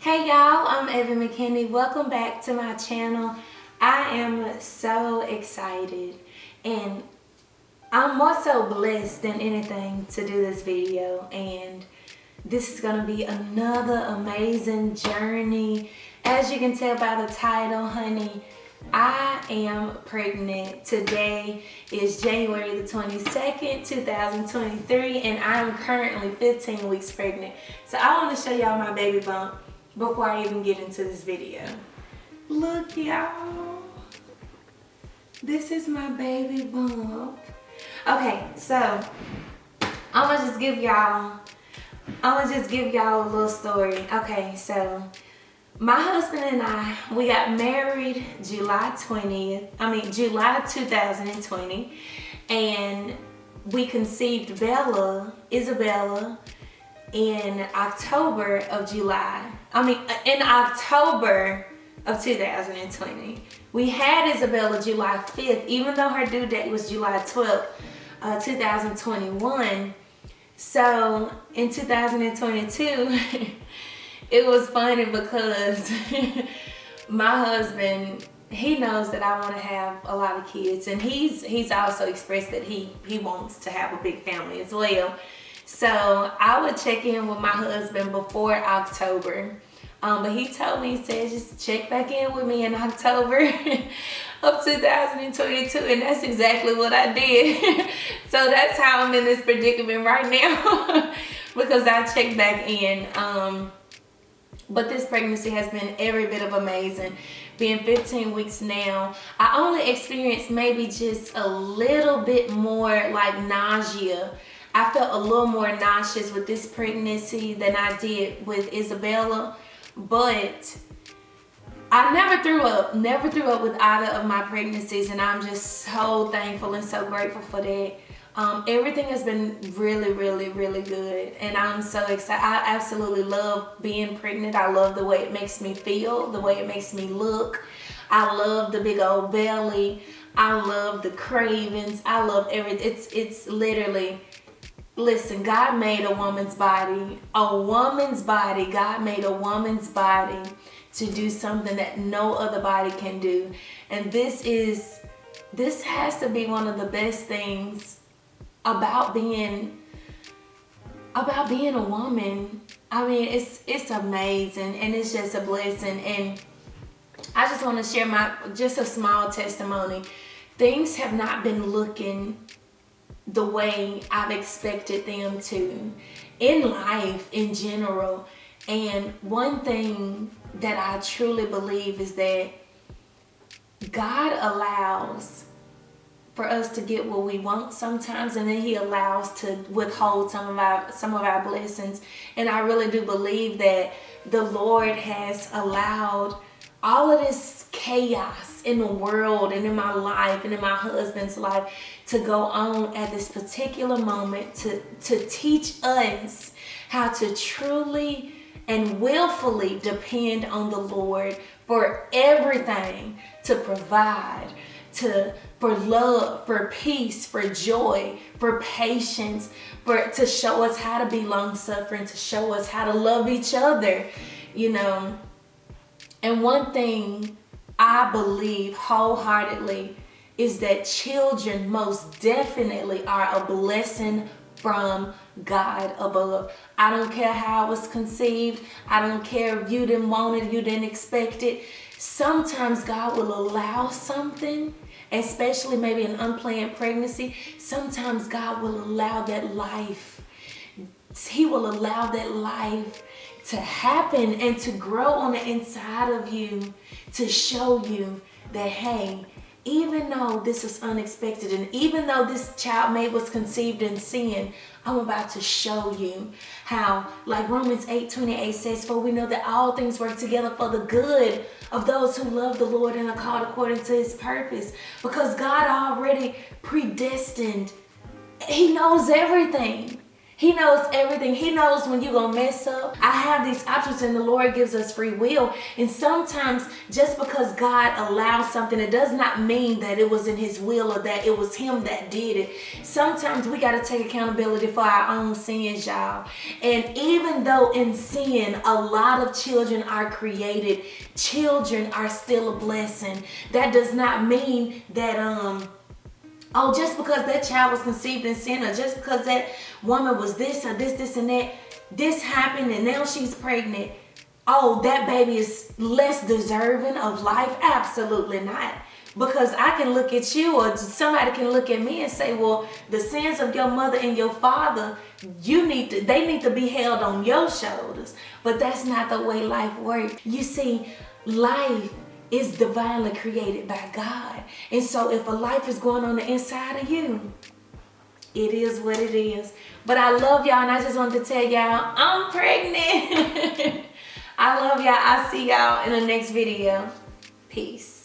Hey y'all, I'm Evvie McKinney. Welcome back to my channel. I am so excited and I'm more so blessed than anything to do this video, and this is going to be another amazing journey. As you can tell by the title, honey, I am pregnant. Today is January the 22nd, 2023, and I am currently 15 weeks pregnant. So I want to show y'all my baby bump before I even get into this video. Look, y'all. This is my baby bump. Okay, so I'm gonna just give y'all a little story. Okay, so my husband and I, we got married July 2020, and we conceived Isabella, in October of 2020. We had Isabella July 5th, even though her due date was July 12th, 2021. So in 2022, it was funny because my husband, he knows that I want to have a lot of kids, and he's also expressed that he wants to have a big family as well. So I would check in with my husband before October. But he told me, he said, just check back in with me in October of 2022. And that's exactly what I did. So that's how I'm in this predicament right now because I checked back in. But this pregnancy has been every bit of amazing. Being 15 weeks now, I only experienced maybe just a little bit more like nausea. I felt a little more nauseous with this pregnancy than I did with Isabella, but I never threw up with either of my pregnancies, and I'm just so thankful and so grateful for that. Everything has been really, really, really good, and I'm so excited. I absolutely love being pregnant. I love the way it makes me feel, the way it makes me look. I love the big old belly. I love the cravings. I love everything. It's literally, listen, God made a woman's body. God made a woman's body to do something that no other body can do. And this has to be one of the best things about being a woman. I mean, it's amazing, and it's just a blessing. And I just want to share just a small testimony. Things have not been looking the way I've expected them to in life in general. And one thing that I truly believe is that God allows for us to get what we want sometimes, and then he allows to withhold some of our blessings. And I really do believe that the Lord has allowed all of this chaos in the world and in my life and in my husband's life to go on at this particular moment to teach us how to truly and willfully depend on the Lord for everything, to provide, for love, for peace, for joy, for patience, to show us how to be long-suffering, to show us how to love each other, you know. And one thing I believe wholeheartedly is that children most definitely are a blessing from God above. I don't care how it was conceived. I don't care if you didn't want it, you didn't expect it. Sometimes God will allow something, especially maybe an unplanned pregnancy. Sometimes God will allow that life. He will allow that life to happen and to grow on the inside of you, to show you that, hey, even though this is unexpected, and even though this child maybe was conceived in sin, I'm about to show you how, like Romans 8:28 says, for we know that all things work together for the good of those who love the Lord and are called according to his purpose. Because God already predestined. He knows everything. He knows everything. He knows when you're going to mess up. I have these options and the Lord gives us free will. And sometimes just because God allows something, it does not mean that it was in his will or that it was him that did it. Sometimes we got to take accountability for our own sins, y'all. And even though in sin, a lot of children are created, children are still a blessing. That does not mean that, oh, just because that child was conceived in sin, or just because that woman was this or this and that, this happened and now she's pregnant, oh, that baby is less deserving of life? Absolutely not. Because I can look at you, or somebody can look at me and say, well, the sins of your mother and your father, they need to be held on your shoulders. But that's not the way life works. You see, life is divinely created by God. And so if a life is going on the inside of you, it is what it is. But I love y'all, and I just wanted to tell y'all, I'm pregnant. I love y'all. I'll see y'all in the next video. Peace.